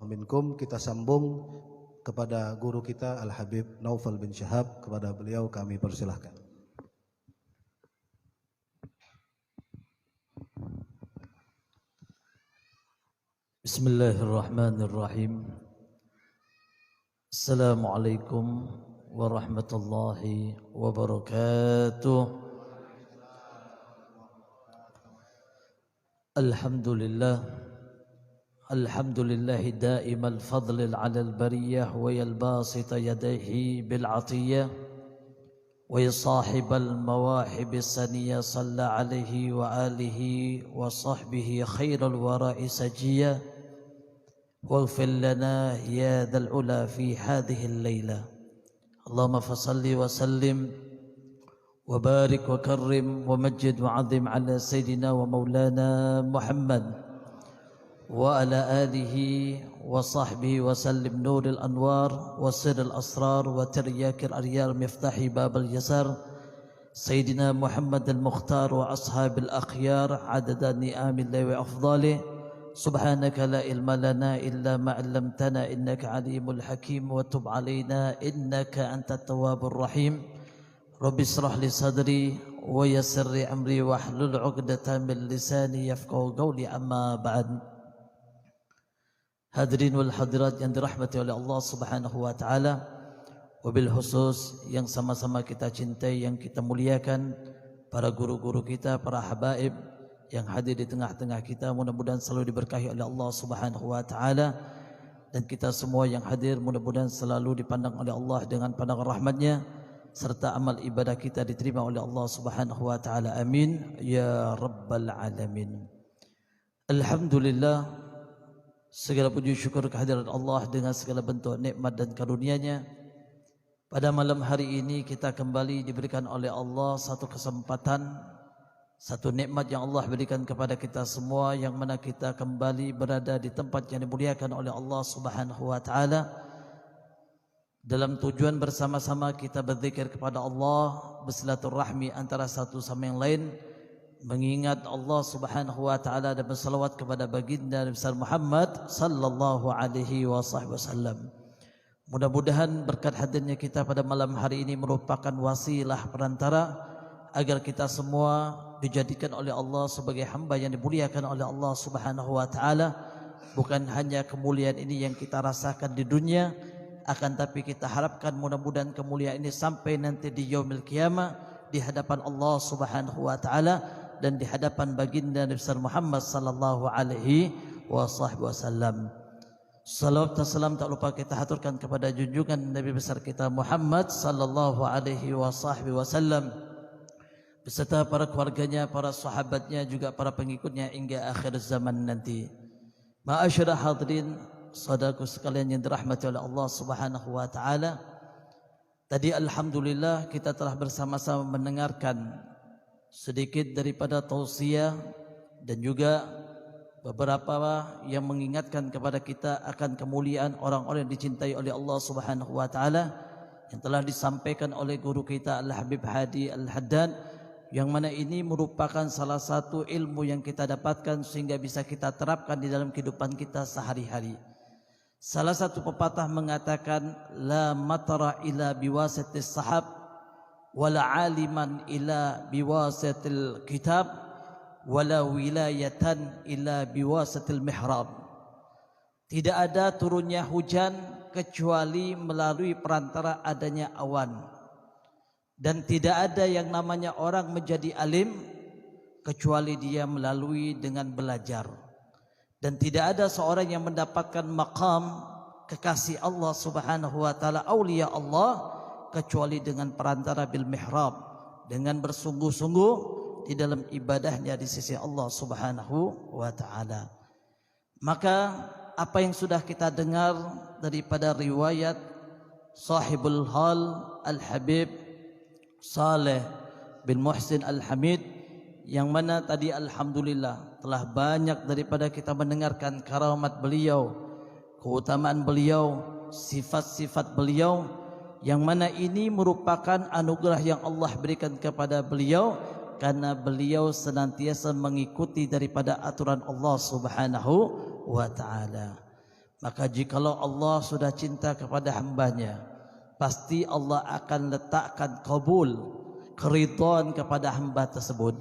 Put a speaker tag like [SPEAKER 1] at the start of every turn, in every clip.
[SPEAKER 1] minkum. Kita sambung kepada guru kita Al-Habib Naufal bin Syihab. Kepada beliau kami persilahkan.
[SPEAKER 2] Bismillahirrahmanirrahim. Assalamualaikum warahmatullahi wabarakatuh. Alhamdulillah daimal fadl ala al-bariyah wa yalbasit yadayhi bil atiyah wa yasahibal mawahib saniyah salla alaihi wa alihi wa sahbihi khairal wara'i sajiyah waghfir lana ya dhal ula fi hadhihi al-lailah. Allahumma fasalli wa sallim وبارك وكرم ومجد وعظم على سيدنا ومولانا محمد وعلى آله وصحبه وسلم نور الأنوار وسر الأسرار وترياك الأريار مفتاح باب اليسار سيدنا محمد المختار وأصحاب الأخيار عدد نعم الله وأفضاله. سبحانك لا علم لنا إلا ما علمتنا إنك عليم الحكيم وتب علينا إنك أنت التواب الرحيم. Rabbi israh li sadri wa yassir li amri wahlul 'uqdatam min lisani yafqahu qawli, amma ba'd. Hadirin wal hadirat yang dirahmati oleh Allah Subhanahu wa taala, wabil khusus yang sama-sama kita cintai, yang kita muliakan, para guru-guru kita, para habaib yang hadir di tengah-tengah kita, mudah-mudahan selalu diberkahi oleh Allah Subhanahu wa taala, dan kita semua yang hadir mudah-mudahan selalu dipandang oleh Allah dengan pandangan rahmatnya, serta amal ibadah kita diterima oleh Allah Subhanahu wa taala. Amin ya rabbal alamin. Alhamdulillah, segala puji syukur kehadirat Allah dengan segala bentuk nikmat dan karunia-Nya. Pada malam hari ini kita kembali diberikan oleh Allah satu kesempatan, satu nikmat yang Allah berikan kepada kita semua, yang mana kita kembali berada di tempat yang dimuliakan oleh Allah Subhanahu wa taala, dalam tujuan bersama-sama kita berzikir kepada Allah, bersilaturahmi antara satu sama yang lain, mengingat Allah Subhanahu wa taala, dan bersalawat kepada baginda Nabi besar Muhammad sallallahu alaihi wasallam. Mudah-mudahan berkat hadirnya kita pada malam hari ini merupakan wasilah perantara agar kita semua dijadikan oleh Allah sebagai hamba yang dimuliakan oleh Allah Subhanahu wa taala. Bukan hanya kemuliaan ini yang kita rasakan di dunia, akan tapi kita harapkan mudah-mudahan kemuliaan ini sampai nanti di yaumil qiyamah, di hadapan Allah Subhanahu wa taala dan di hadapan baginda Nabi besar Muhammad sallallahu alaihi wasallam. Salawat dan salam tak lupa kita haturkan kepada junjungan Nabi besar kita Muhammad sallallahu alaihi wasallam beserta para keluarganya, para sahabatnya, juga para pengikutnya hingga akhir zaman nanti. Ma'asyiral hadirin, saudaraku sekalian yang dirahmati oleh Allah Subhanahu wa taala, tadi alhamdulillah kita telah bersama-sama mendengarkan sedikit daripada tausiah dan juga beberapa yang mengingatkan kepada kita akan kemuliaan orang-orang yang dicintai oleh Allah Subhanahu wa taala, yang telah disampaikan oleh guru kita Al-Habib Hadi Al-Haddad, yang mana ini merupakan salah satu ilmu yang kita dapatkan sehingga bisa kita terapkan di dalam kehidupan kita sehari-hari. Salah satu pepatah mengatakan, la matara ila biwasatis sahab wala aliman ila biwasatil kitab wala wilayatan ila biwasatil mihrab. Tidak ada turunnya hujan kecuali melalui perantara adanya awan, dan tidak ada yang namanya orang menjadi alim kecuali dia melalui dengan belajar. Dan tidak ada seorang yang mendapatkan maqam kekasih Allah Subhanahu wa taala, aulia Allah, kecuali dengan perantara bil mihrab, dengan bersungguh-sungguh di dalam ibadahnya di sisi Allah Subhanahu wa taala. Maka apa yang sudah kita dengar daripada riwayat sahibul hal Al-Habib Saleh bin Muhsin Al-Hamid, yang mana tadi alhamdulillah telah banyak daripada kita mendengarkan karamat beliau, keutamaan beliau, sifat-sifat beliau, yang mana ini merupakan anugerah yang Allah berikan kepada beliau karena beliau senantiasa mengikuti daripada aturan Allah Subhanahu wa taala. Maka jikalau Allah sudah cinta kepada hambanya, pasti Allah akan letakkan qabul, keridhaan kepada hamba tersebut.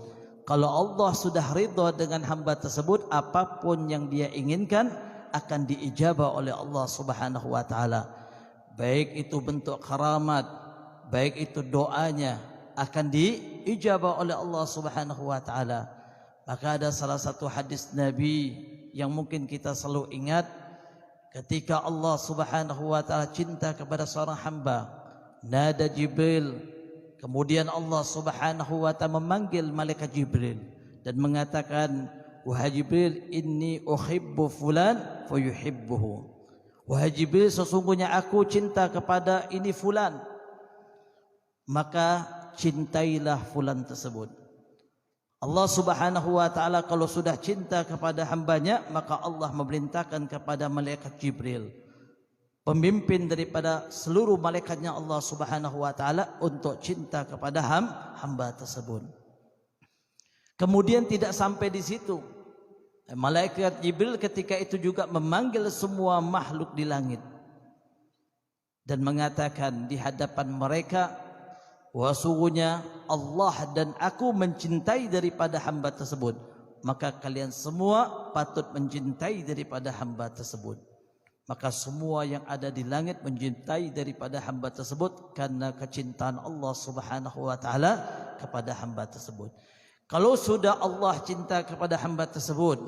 [SPEAKER 2] Kalau Allah sudah ridha dengan hamba tersebut, apapun yang dia inginkan akan diijabah oleh Allah Subhanahu wa taala. Baik itu bentuk karamat, baik itu doanya akan diijabah oleh Allah Subhanahu wa taala. Maka ada salah satu hadis Nabi yang mungkin kita selalu ingat, ketika Allah Subhanahu wa taala cinta kepada seorang hamba, nada Jibril, kemudian Allah Subhanahu wa taala memanggil malaikat Jibril dan mengatakan, wahai Jibril, inni uhibbu fulan fayuhibbuhu. Wahai Jibril, sesungguhnya aku cinta kepada ini fulan, maka cintailah fulan tersebut. Allah Subhanahu wa taala kalau sudah cinta kepada hambanya, maka Allah memerintahkan kepada malaikat Jibril, pemimpin daripada seluruh malaikatnya Allah Subhanahu wa taala, untuk cinta kepada hamba tersebut. Kemudian tidak sampai di situ, malaikat Jibril ketika itu juga memanggil semua makhluk di langit dan mengatakan di hadapan mereka, sesungguhnya Allah dan aku mencintai daripada hamba tersebut, maka kalian semua patut mencintai daripada hamba tersebut. Maka semua yang ada di langit mencintai daripada hamba tersebut karena kecintaan Allah Subhanahu wa taala kepada hamba tersebut. Kalau sudah Allah cinta kepada hamba tersebut,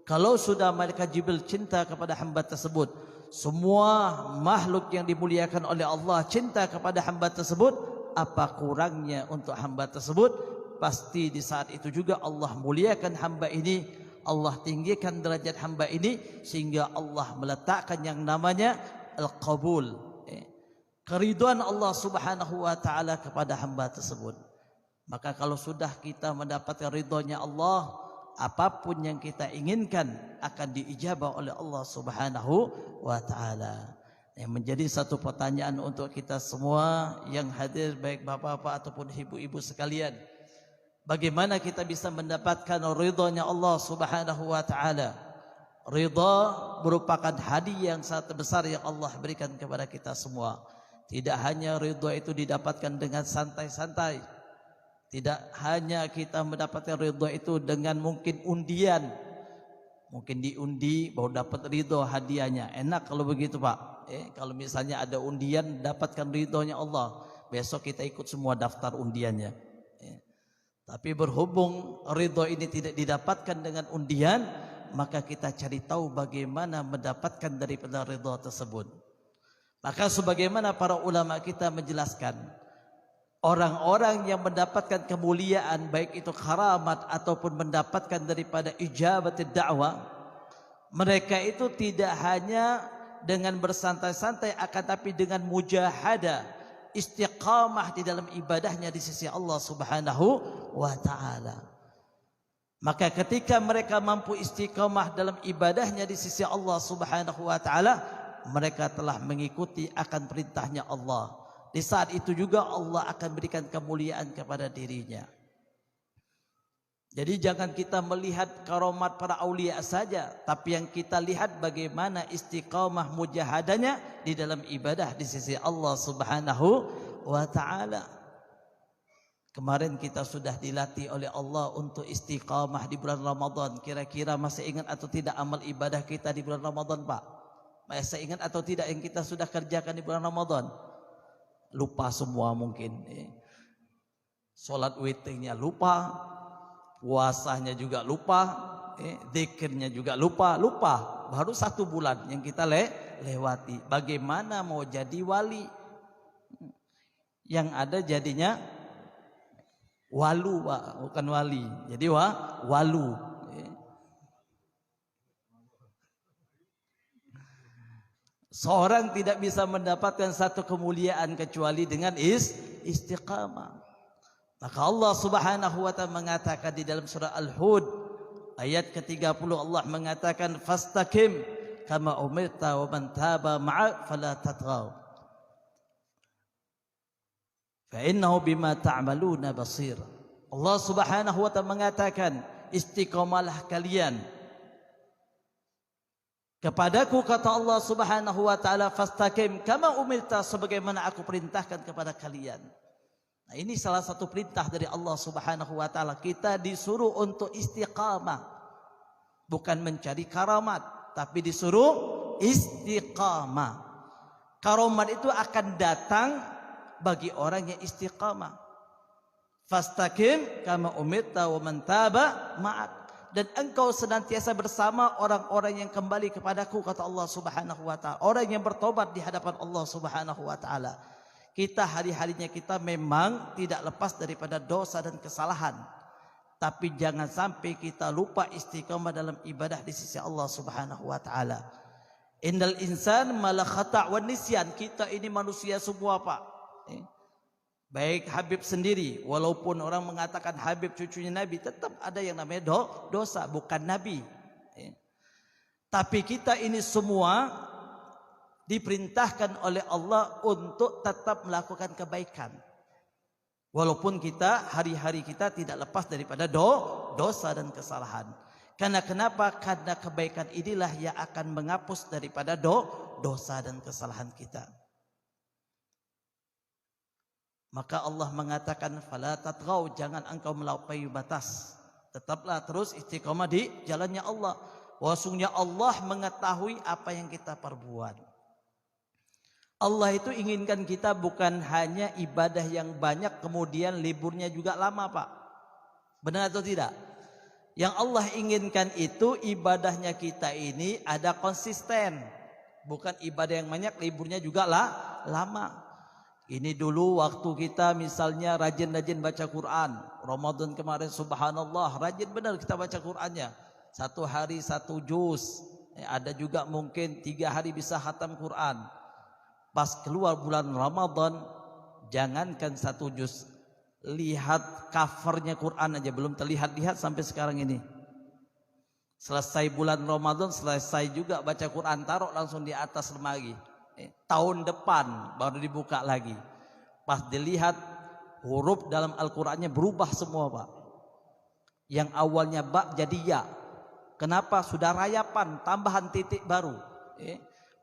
[SPEAKER 2] kalau sudah malaikat Jibril cinta kepada hamba tersebut, semua makhluk yang dimuliakan oleh Allah cinta kepada hamba tersebut, apa kurangnya untuk hamba tersebut? Pasti di saat itu juga Allah muliakan hamba ini, Allah tinggikan derajat hamba ini, sehingga Allah meletakkan yang namanya al-qabul, keridhaan Allah Subhanahu wa taala kepada hamba tersebut. Maka kalau sudah kita mendapatkan ridhonya Allah, apapun yang kita inginkan akan diijabah oleh Allah Subhanahu wa taala. Yang menjadi satu pertanyaan untuk kita semua yang hadir, baik bapak-bapak ataupun ibu-ibu sekalian, bagaimana kita bisa mendapatkan ridhonya Allah Subhanahu wa taala? Ridha merupakan hadiah yang sangat besar yang Allah berikan kepada kita semua. Tidak hanya ridha itu didapatkan dengan santai-santai, tidak hanya kita mendapatkan ridha itu dengan mungkin undian, mungkin diundi baru dapat ridho hadiahnya. Enak kalau begitu Pak. Kalau misalnya ada undian dapatkan ridhonya Allah, besok kita ikut semua daftar undiannya. Tapi berhubung ridho ini tidak didapatkan dengan undian, maka kita cari tahu bagaimana mendapatkan daripada ridho tersebut. Maka sebagaimana para ulama kita menjelaskan, orang-orang yang mendapatkan kemuliaan, baik itu karamat ataupun mendapatkan daripada ijabatid da'wah, mereka itu tidak hanya dengan bersantai-santai, akan tapi dengan mujahadah, istiqamah di dalam ibadahnya di sisi Allah Subhanahu wa taala. Maka ketika mereka mampu istiqamah dalam ibadahnya di sisi Allah Subhanahu wa taala, mereka telah mengikuti akan perintahnya Allah. Di saat itu juga Allah akan berikan kemuliaan kepada dirinya. Jadi jangan kita melihat karamat para aulia saja, tapi yang kita lihat bagaimana istiqamah mujahadanya di dalam ibadah di sisi Allah Subhanahu wa taala. Kemarin kita sudah dilatih oleh Allah untuk istiqamah di bulan Ramadan. Kira-kira masih ingat atau tidak amal ibadah kita di bulan Ramadan, Pak? Masih ingat atau tidak yang kita sudah kerjakan di bulan Ramadan? Lupa semua mungkin. Salat witirnya lupa, puasanya juga lupa, zikirnya juga lupa. Baru 1 bulan yang kita lewati. Bagaimana mau jadi wali? Yang ada jadinya walu, Pak, bukan wali. Jadi walu. Seorang tidak bisa mendapatkan satu kemuliaan kecuali dengan istiqamah. Maka Allah Subhanahu wa taala mengatakan di dalam surah Al-Hud ayat ke-30, Allah mengatakan fastaqim kama umirta wa man taba ma'a fala tatghaw fa innahu bima ta'maluna basir. Allah Subhanahu wa taala mengatakan istiqamalah kalian Kepadaku kata Allah Subhanahu wa taala, fastaqim kama umirta, sebagaimana aku perintahkan kepada kalian. Nah, ini salah satu perintah dari Allah Subhanahu wa taala. Kita disuruh untuk istiqamah. Bukan mencari karamat, tapi disuruh istiqamah. Karamat itu akan datang bagi orang yang istiqamah. Fastaqim kama umirta wa man taba ma'ak. Dan engkau senantiasa bersama orang-orang yang kembali kepadaku, kata Allah Subhanahu wa taala. Orang yang bertobat di hadapan Allah Subhanahu wa taala. Kita hari-harinya kita memang tidak lepas daripada dosa dan kesalahan. Tapi jangan sampai kita lupa istiqamah dalam ibadah di sisi Allah Subhanahu wa taala. Innal insan mala khata' wan nisyan. Kita ini manusia semua, Pak. Baik Habib sendiri, walaupun orang mengatakan Habib cucunya Nabi, tetap ada yang namanya dosa, bukan Nabi. Tapi kita ini semua diperintahkan oleh Allah untuk tetap melakukan kebaikan. Walaupun kita hari-hari kita tidak lepas daripada dosa dan kesalahan. Karena kenapa? Karena kebaikan inilah yang akan menghapus daripada dosa dan kesalahan kita. Maka Allah mengatakan, fala tatghaw, jangan engkau melampaui batas. Tetaplah terus istiqamah di jalannya Allah. Wasungnya Allah mengetahui apa yang kita perbuat. Allah itu inginkan kita bukan hanya ibadah yang banyak kemudian liburnya juga lama, Pak. Benar atau tidak? Yang Allah inginkan itu ibadahnya kita ini ada konsisten. Bukan ibadah yang banyak liburnya juga lama. Ini dulu waktu kita misalnya rajin-rajin baca Quran. Ramadan kemarin subhanallah rajin benar kita baca Qurannya. 1 hari 1 juz. Ada juga mungkin 3 hari bisa khatam Quran. Pas keluar bulan Ramadan, jangankan 1 juz, lihat covernya Quran aja belum terlihat-lihat sampai sekarang ini. Selesai bulan Ramadan, selesai juga baca Quran, taruh langsung di atas lemari. Tahun depan baru dibuka lagi. Pas dilihat huruf dalam Al-Qurannya berubah semua, Pak. Yang awalnya ba jadi ya. Kenapa? Sudah rayapan, tambahan titik baru.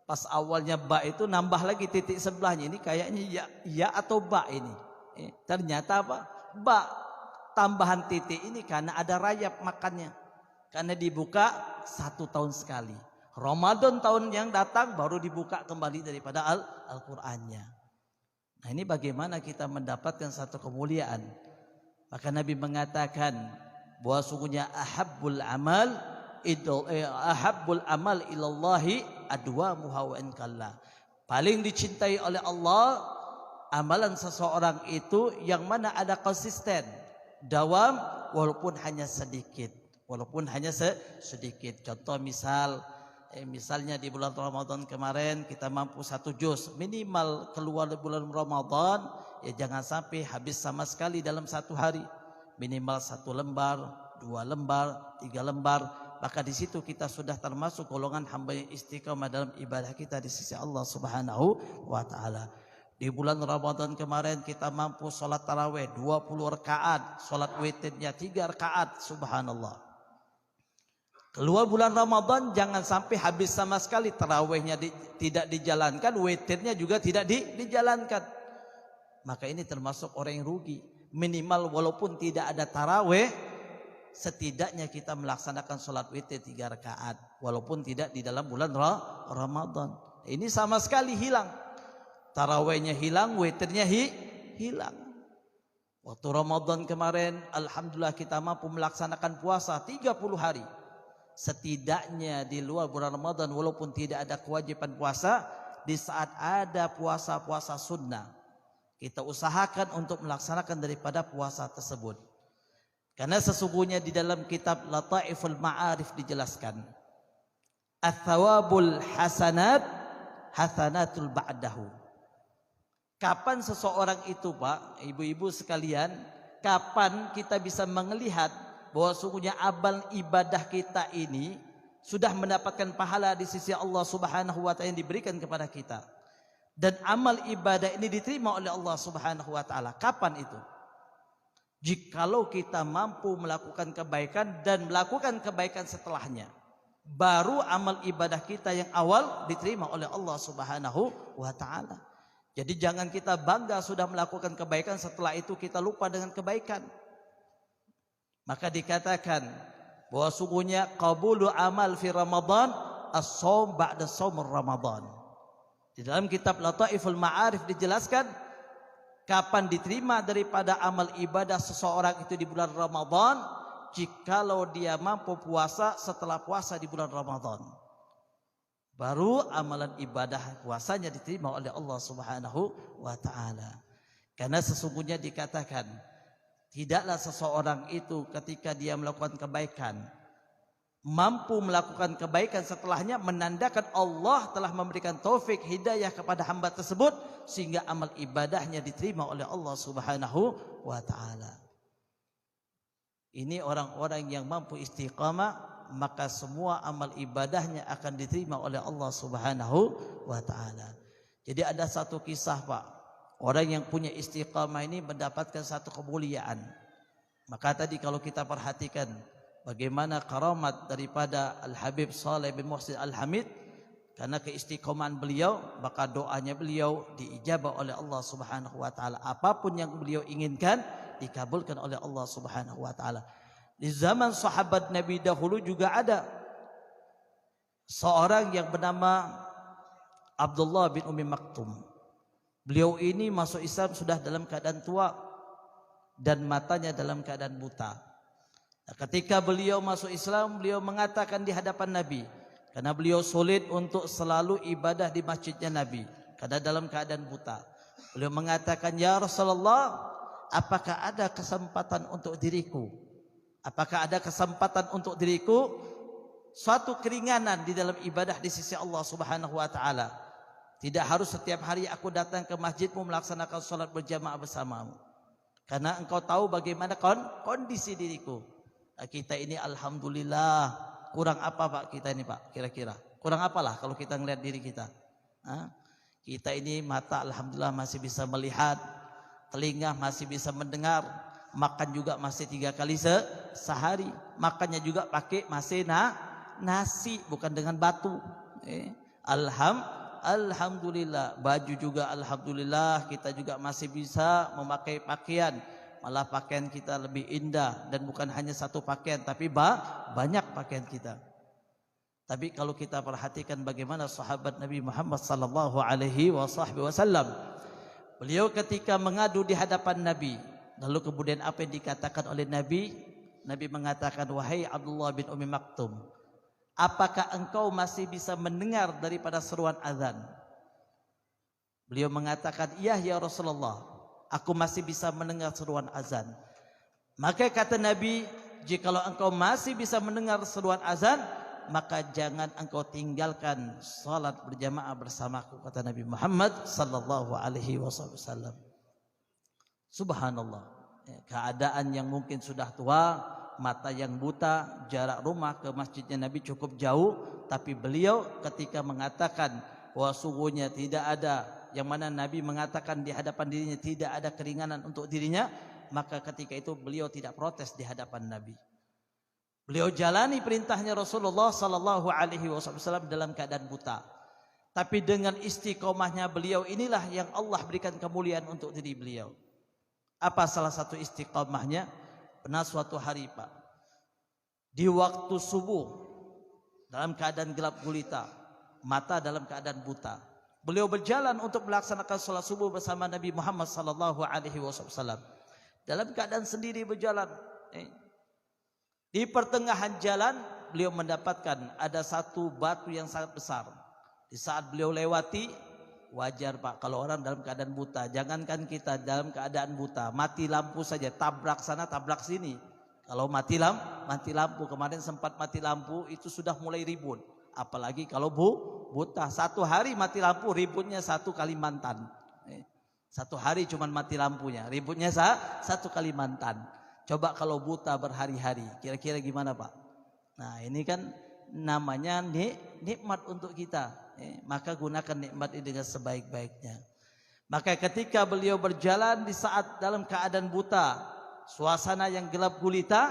[SPEAKER 2] Pas awalnya ba itu nambah lagi titik sebelahnya. Ini kayaknya ya atau ba ini. Ternyata apa? Ba tambahan titik ini karena ada rayap makannya. Karena dibuka 1 tahun sekali. Ramadan tahun yang datang baru dibuka kembali daripada Al-Qur'annya. Nah, ini bagaimana kita mendapatkan satu kemuliaan. Maka Nabi mengatakan bahwa sungguhnya ahabbul amal ilallahi adwamuha wa in qalla. Paling dicintai oleh Allah amalan seseorang itu yang mana ada konsisten, dawam walaupun hanya sedikit. Walaupun hanya sedikit. Contoh misalnya di bulan Ramadan kemarin kita mampu 1 juz, minimal keluar di bulan Ramadan ya jangan sampai habis sama sekali dalam 1 hari. Minimal 1 lembar, 2 lembar, 3 lembar. Maka di situ kita sudah termasuk golongan hamba yang istiqamah dalam ibadah kita di sisi Allah Subhanahu wa taala. Di bulan Ramadan kemarin kita mampu sholat tarawih 20 rakaat, sholat witirnya 3 rakaat, subhanallah. Keluar bulan Ramadan jangan sampai habis sama sekali, tarawihnya tidak dijalankan, witirnya juga tidak dijalankan. Maka ini termasuk orang yang rugi. Minimal walaupun tidak ada tarawih, setidaknya kita melaksanakan sholat witir 3 rakaat, walaupun tidak di dalam bulan Ramadan. Ini sama sekali hilang. Tarawihnya hilang, witirnya hilang. Waktu Ramadan kemarin, alhamdulillah kita mampu melaksanakan puasa 30 hari. Setidaknya di luar bulan Ramadan walaupun tidak ada kewajiban puasa, di saat ada puasa-puasa sunnah kita usahakan untuk melaksanakan daripada puasa tersebut. Karena sesungguhnya di dalam kitab Lataiful Ma'arif dijelaskan ats-tsawabul hasanat hasanatul ba'dahu. Kapan seseorang itu, Pak, ibu-ibu sekalian, kapan kita bisa melihat bahwa sungguhnya amal ibadah kita ini sudah mendapatkan pahala di sisi Allah Subhanahu wa taala yang diberikan kepada kita. Dan amal ibadah ini diterima oleh Allah Subhanahu wa taala. Kapan itu? Jikalau kita mampu melakukan kebaikan dan melakukan kebaikan setelahnya. baru amal ibadah kita yang awal diterima oleh Allah Subhanahu wa taala. Jadi jangan kita bangga sudah melakukan kebaikan, setelah itu kita lupa dengan kebaikan. Maka dikatakan bahwa sungguhnya qabulu amal fi Ramadan as-shaum ba'da shaumur Ramadan. Di dalam kitab Lataiful Ma'arif dijelaskan kapan diterima daripada amal ibadah seseorang itu di bulan Ramadan, jikalau dia mampu puasa setelah puasa di bulan Ramadan. Baru amalan ibadah puasanya diterima oleh Allah Subhanahu wa taala. Karena sesungguhnya dikatakan, tidaklah seseorang itu ketika dia melakukan kebaikan mampu melakukan kebaikan setelahnya, menandakan Allah telah memberikan taufik hidayah kepada hamba tersebut sehingga amal ibadahnya diterima oleh Allah Subhanahu wa taala. Ini orang-orang yang mampu istiqamah, maka semua amal ibadahnya akan diterima oleh Allah Subhanahu wa taala. Jadi ada satu kisah, Pak. Orang yang punya istiqamah ini mendapatkan satu kemuliaan. Maka tadi kalau kita perhatikan bagaimana karamat daripada Al-Habib Saleh bin Muhsin Al-Hamid, karena keistiqomahan beliau, maka doanya beliau diijabah oleh Allah Subhanahu wa taala. Apapun yang beliau inginkan dikabulkan oleh Allah Subhanahu wa taala. Di zaman sahabat Nabi dahulu juga ada seorang yang bernama Abdullah bin Ummi Maktum. Beliau ini masuk Islam sudah dalam keadaan tua dan matanya dalam keadaan buta. Nah, ketika beliau masuk Islam, beliau mengatakan di hadapan Nabi, karena beliau sulit untuk selalu ibadah di masjidnya Nabi karena dalam keadaan buta. Beliau mengatakan, "Ya Rasulullah, apakah ada kesempatan untuk diriku? Apakah ada kesempatan untuk diriku suatu keringanan di dalam ibadah di sisi Allah Subhanahu wa taala? Tidak harus setiap hari aku datang ke masjidmu melaksanakan salat berjamaah bersamamu. Karena engkau tahu bagaimana kondisi diriku." Nah, kita ini alhamdulillah kurang apa, Pak, kita ini, Pak, kira-kira? Kurang apalah kalau kita ngelihat diri kita? Kita ini mata alhamdulillah masih bisa melihat, telinga masih bisa mendengar, makan juga masih 3 kali sehari, makannya juga pakai masih nasi, bukan dengan batu. Alhamdulillah, baju juga alhamdulillah kita juga masih bisa memakai pakaian, malah pakaian kita lebih indah dan bukan hanya satu pakaian tapi banyak pakaian kita. Tapi kalau kita perhatikan bagaimana sahabat Nabi Muhammad sallallahu alaihi wasallam, beliau ketika mengadu di hadapan Nabi, lalu kemudian apa yang dikatakan oleh Nabi? Nabi mengatakan, "Wahai Abdullah bin Ummi Maktum, apakah engkau masih bisa mendengar daripada seruan azan?" Beliau mengatakan, "Iya ya Rasulullah, aku masih bisa mendengar seruan azan." Maka kata Nabi, "Jikalau engkau masih bisa mendengar seruan azan, maka jangan engkau tinggalkan salat berjamaah bersamaku," kata Nabi Muhammad sallallahu alaihi wasallam. Subhanallah, keadaan yang mungkin sudah tua, mata yang buta, jarak rumah ke masjidnya Nabi cukup jauh, tapi beliau ketika mengatakan bahwa sungguhnya tidak ada, yang mana Nabi mengatakan di hadapan dirinya tidak ada keringanan untuk dirinya, maka ketika itu beliau tidak protes di hadapan Nabi. Beliau jalani perintahnya Rasulullah sallallahu alaihi wasallam dalam keadaan buta. Tapi dengan istiqomahnya beliau inilah yang Allah berikan kemuliaan untuk diri beliau. Apa salah satu istiqomahnya? Pernah suatu hari, Pak, di waktu subuh dalam keadaan gelap gulita, mata dalam keadaan buta, beliau berjalan untuk melaksanakan salat subuh bersama Nabi Muhammad sallallahu alaihi wasallam. Dalam keadaan sendiri berjalan, di pertengahan jalan beliau mendapatkan ada satu batu yang sangat besar. Di saat beliau lewati, wajar, Pak, kalau orang dalam keadaan buta, jangankan kita dalam keadaan buta, mati lampu saja, tabrak sana tabrak sini. Kalau mati lampu, kemarin sempat mati lampu itu sudah mulai ribut. Apalagi kalau buta, 1 hari mati lampu, ributnya 1 Kalimantan. 1 hari cuman mati lampunya, ributnya 1 Kalimantan. Coba kalau buta berhari-hari, kira-kira gimana, Pak? Nah, ini kan namanya nikmat untuk kita. Maka gunakan nikmat ini dengan sebaik-baiknya. Maka ketika beliau berjalan di saat dalam keadaan buta, suasana yang gelap gulita,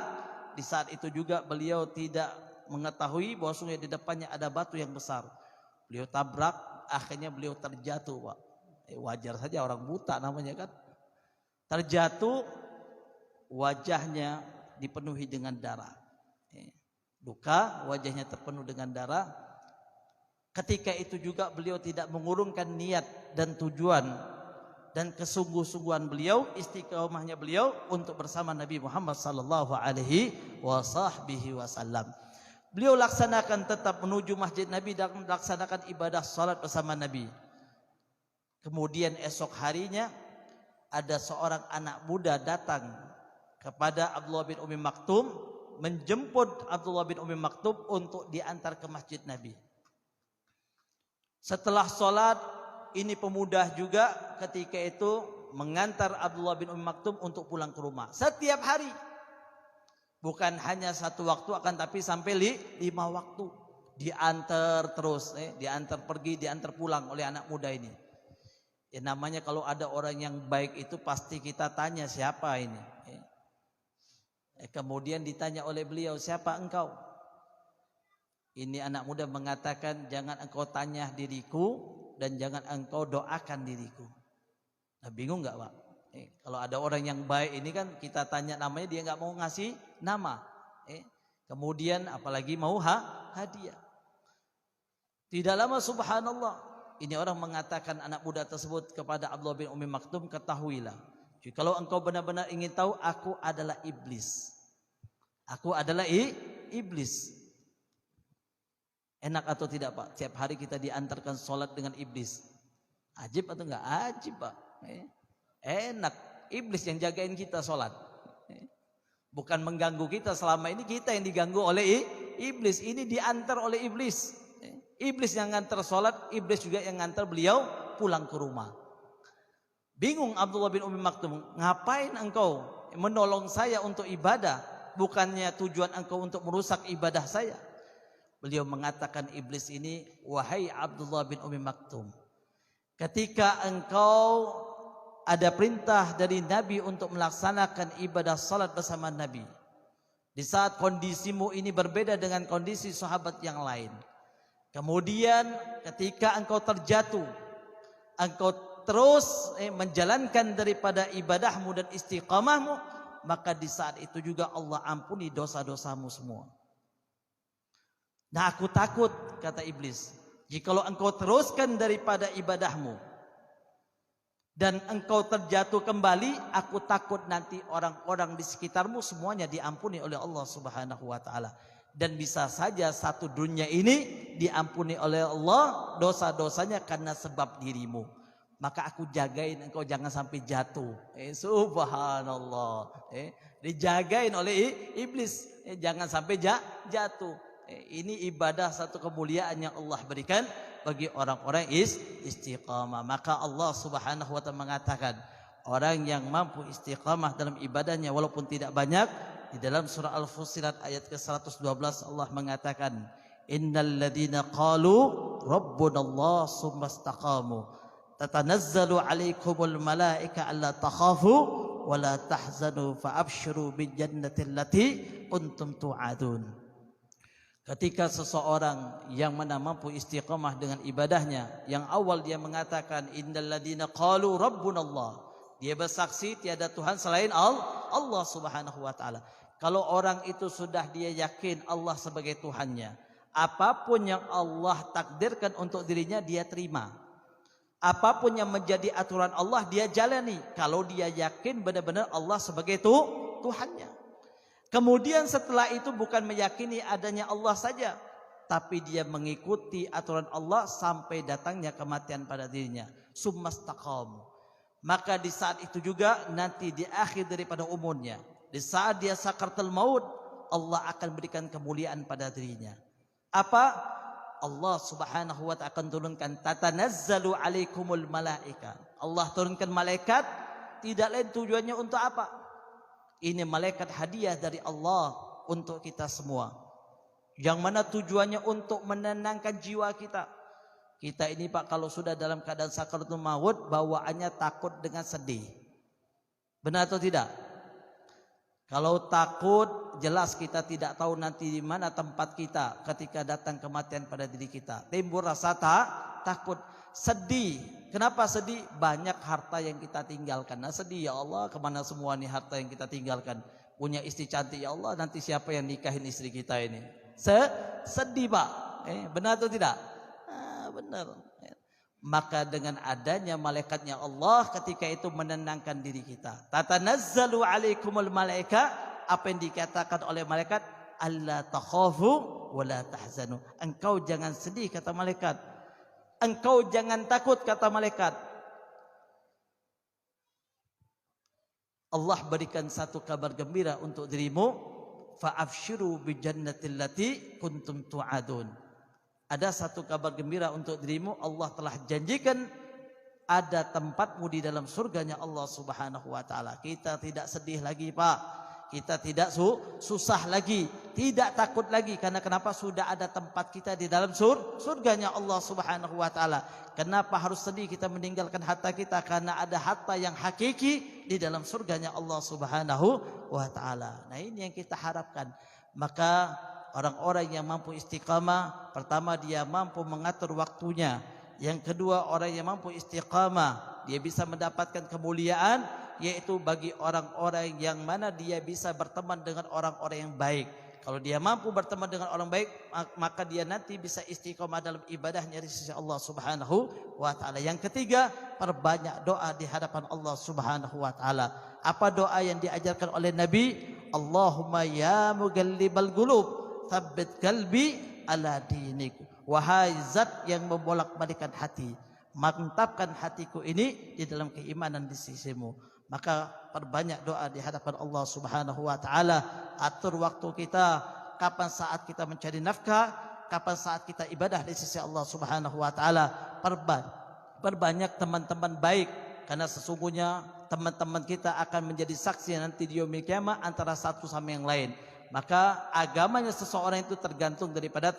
[SPEAKER 2] di saat itu juga beliau tidak mengetahui bahwasanya di depannya ada batu yang besar. Beliau tabrak, akhirnya beliau terjatuh, Pak. Wajar saja, orang buta namanya kan. Terjatuh, wajahnya dipenuhi dengan darah. Luka, wajahnya terpenuh dengan darah. Ketika itu juga beliau tidak mengurungkan niat dan tujuan dan kesungguh-sungguhan beliau, istiqomahnya beliau untuk bersama Nabi Muhammad sallallahu alaihi wasallam. Beliau laksanakan tetap menuju masjid Nabi dan melaksanakan ibadah salat bersama Nabi. Kemudian esok harinya ada seorang anak muda datang kepada Abdullah bin Ummi Maktum, menjemput Abdullah bin Ummi Maktum untuk diantar ke masjid Nabi. Setelah sholat, ini pemuda juga ketika itu mengantar Abdullah bin Ummi Maktum untuk pulang ke rumah. Setiap hari. Bukan hanya satu waktu, akan tapi sampai 5 waktu. Diantar terus, diantar pergi, diantar pulang oleh anak muda ini. Ya, namanya kalau ada orang yang baik itu pasti kita tanya siapa ini. Kemudian ditanya oleh beliau, siapa engkau? Ini anak muda mengatakan, jangan engkau tanya diriku dan jangan engkau doakan diriku. Nah, bingung nggak, Pak? Kalau ada orang yang baik ini kan kita tanya namanya, dia nggak mau ngasih nama. Kemudian apalagi mau hadiah. Tidak lama subhanallah, ini orang mengatakan anak muda tersebut kepada Abdullah bin Ummi Maktum, ketahuilah, kalau engkau benar-benar ingin tahu, aku adalah iblis. Aku adalah iblis. Enak atau tidak, Pak? Tiap hari kita diantarkan sholat dengan iblis. Ajib atau enggak? Ajib, Pak. Enak. Iblis yang jagain kita sholat. Bukan mengganggu kita. Selama ini kita yang diganggu oleh iblis. Ini diantar oleh iblis. Iblis yang ngantar sholat, iblis juga yang ngantar beliau pulang ke rumah. Bingung Abdullah bin Ummi Maktum, ngapain engkau menolong saya untuk ibadah? Bukannya tujuan engkau untuk merusak ibadah saya. Beliau mengatakan iblis ini, wahai Abdullah bin Ummi Maktum, ketika engkau ada perintah dari Nabi untuk melaksanakan ibadah salat bersama Nabi, di saat kondisimu ini berbeda dengan kondisi sahabat yang lain, kemudian ketika engkau terjatuh, engkau terus menjalankan daripada ibadahmu dan istiqamahmu, maka di saat itu juga Allah ampuni dosa-dosamu semua. Nah, aku takut, kata iblis, jikalau engkau teruskan daripada ibadahmu dan engkau terjatuh kembali, aku takut nanti orang-orang di sekitarmu semuanya diampuni oleh Allah Subhanahu wa taala, dan bisa saja satu dunia ini diampuni oleh Allah dosa-dosanya karena sebab dirimu. Maka aku jagain engkau jangan sampai jatuh. Subhanallah. Dijagain oleh iblis, jangan sampai jatuh. Ini ibadah satu kemuliaan yang Allah berikan bagi orang-orang istiqamah. Maka Allah Subhanahu wa taala mengatakan, orang yang mampu istiqamah dalam ibadahnya walaupun tidak banyak, di dalam surah Al-Fussilat ayat ke-112 Allah mengatakan, innal ladzina qalu rabbunallah tsumma istaqamu tatanazzalu 'alaikumul malaika alla takhafu wa la tahzanu fa abshiru bil jannati allati kuntum tu'adun. Ketika seseorang yang mana mampu istiqamah dengan ibadahnya, yang awal dia mengatakan innal ladzina qalu rabbunallah, dia bersaksi tiada Tuhan selain Allah Subhanahu wa taala. Kalau orang itu sudah dia yakin Allah sebagai Tuhannya, apapun yang Allah takdirkan untuk dirinya dia terima. Apapun yang menjadi aturan Allah dia jalani, kalau dia yakin benar-benar Allah sebagai Tuhannya. Kemudian setelah itu bukan meyakini adanya Allah saja, tapi dia mengikuti aturan Allah sampai datangnya kematian pada dirinya. Summastaqam. Maka di saat itu juga nanti di akhir daripada umurnya, di saat dia sakaratul maut, Allah akan berikan kemuliaan pada dirinya. Apa? Allah Subhanahu wa ta'ala akan turunkan tatanazzalu 'alaikumul malaika. Allah turunkan malaikat, tidak lain tujuannya untuk apa? Ini malaikat hadiah dari Allah untuk kita semua, yang mana tujuannya untuk menenangkan jiwa kita. Kita ini, Pak, kalau sudah dalam keadaan sakaratul maut, bawaannya takut dengan sedih. Benar atau tidak? Kalau takut, jelas kita tidak tahu nanti di mana tempat kita ketika datang kematian pada diri kita. Timbul rasa takut, sedih. Kenapa sedih? Banyak harta yang kita tinggalkan. Nah sedih, ya Allah, kemana semua nih harta yang kita tinggalkan? Punya istri cantik, ya Allah, nanti siapa yang nikahin istri kita ini? Sedih, Pak. Benar atau tidak? Benar. Maka dengan adanya malaikatnya Allah ketika itu menenangkan diri kita. Tatanazzalu alaikumul malaika, apa yang dikatakan oleh malaikat? Alla takhafu wa la tahzanu. Engkau jangan sedih, kata malaikat. Engkau jangan takut, kata malaikat. Allah berikan satu kabar gembira untuk dirimu. Fa'afshiru bi jannatil lati kuntum tu'adun. Ada satu kabar gembira untuk dirimu, Allah telah janjikan ada tempatmu di dalam surganya Allah Subhanahu wa taala. Kita tidak sedih lagi, Pak. Kita tidak susah lagi, tidak takut lagi, karena kenapa? Sudah ada tempat kita di dalam surganya Allah Subhanahu wa taala. Kenapa harus sedih kita meninggalkan harta kita? Karena ada harta yang hakiki di dalam surganya Allah Subhanahu wa taala. Nah, ini yang kita harapkan. Maka orang-orang yang mampu istiqamah, pertama dia mampu mengatur waktunya. Yang kedua, orang yang mampu istiqamah, dia bisa mendapatkan kemuliaan, yaitu bagi orang-orang yang mana dia bisa berteman dengan orang-orang yang baik. Kalau dia mampu berteman dengan orang baik, maka dia nanti bisa istiqamah dalam ibadahnya di sisi Allah Subhanahu wa taala. Yang ketiga, perbanyak doa di hadapan Allah Subhanahu wa taala. Apa doa yang diajarkan oleh Nabi? Allahumma ya muqallibal qulub, tsabbit qalbi ala dinik. Wahai zat yang membolak-balikan hati, mantapkan hatiku ini di dalam keimanan di sisimu. Maka perbanyak doa di hadapan Allah Subhanahu wa taala. Atur waktu kita, kapan saat kita mencari nafkah, kapan saat kita ibadah di sisi Allah Subhanahu wa taala. Perbanyak teman-teman baik, karena sesungguhnya teman-teman kita akan menjadi saksi nanti di yaumil kiamah antara satu sama yang lain. Maka agamanya seseorang itu tergantung daripada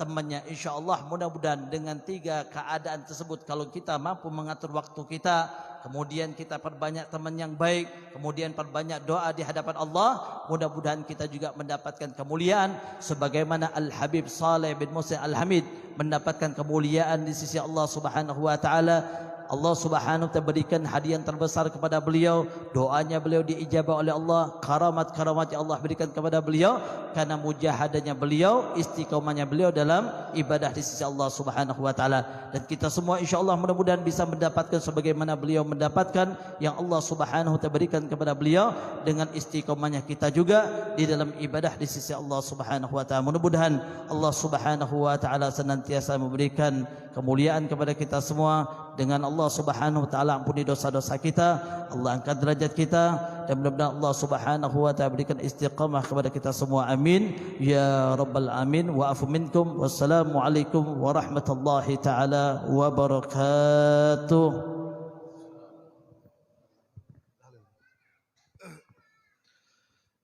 [SPEAKER 2] temannya. InsyaAllah mudah-mudahan dengan tiga keadaan tersebut, kalau kita mampu mengatur waktu kita, kemudian kita perbanyak teman yang baik, kemudian perbanyak doa di hadapan Allah, mudah-mudahan kita juga mendapatkan kemuliaan sebagaimana Al-Habib Saleh bin Musa Al-Hamid mendapatkan kemuliaan di sisi Allah Subhanahu wa taala. Allah Subhanahu wa ta'ala berikan hadiah yang terbesar kepada beliau, doanya beliau diijabah oleh Allah, karamat-karamat yang Allah berikan kepada beliau karena mujahadahnya beliau, istiqamahnya beliau dalam ibadah di sisi Allah Subhanahu wa taala. Dan kita semua insyaallah mudah-mudahan bisa mendapatkan sebagaimana beliau mendapatkan yang Allah Subhanahu wa ta'ala berikan kepada beliau dengan istiqamahnya kita juga di dalam ibadah di sisi Allah Subhanahu wa taala. Mudah-mudahan Allah Subhanahu wa taala senantiasa memberikan kemuliaan kepada kita semua. Dengan Allah Subhanahu wa taala ampuni dosa-dosa kita, Allah angkat derajat kita, dan mudah-mudahan Allah Subhanahu wa taala berikan istiqamah kepada kita semua. Amin ya rabbal alamin. Wa afu minkum. Wassalamualaikum warahmatullahi taala wabarakatuh.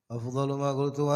[SPEAKER 1] Afdalu ma qultu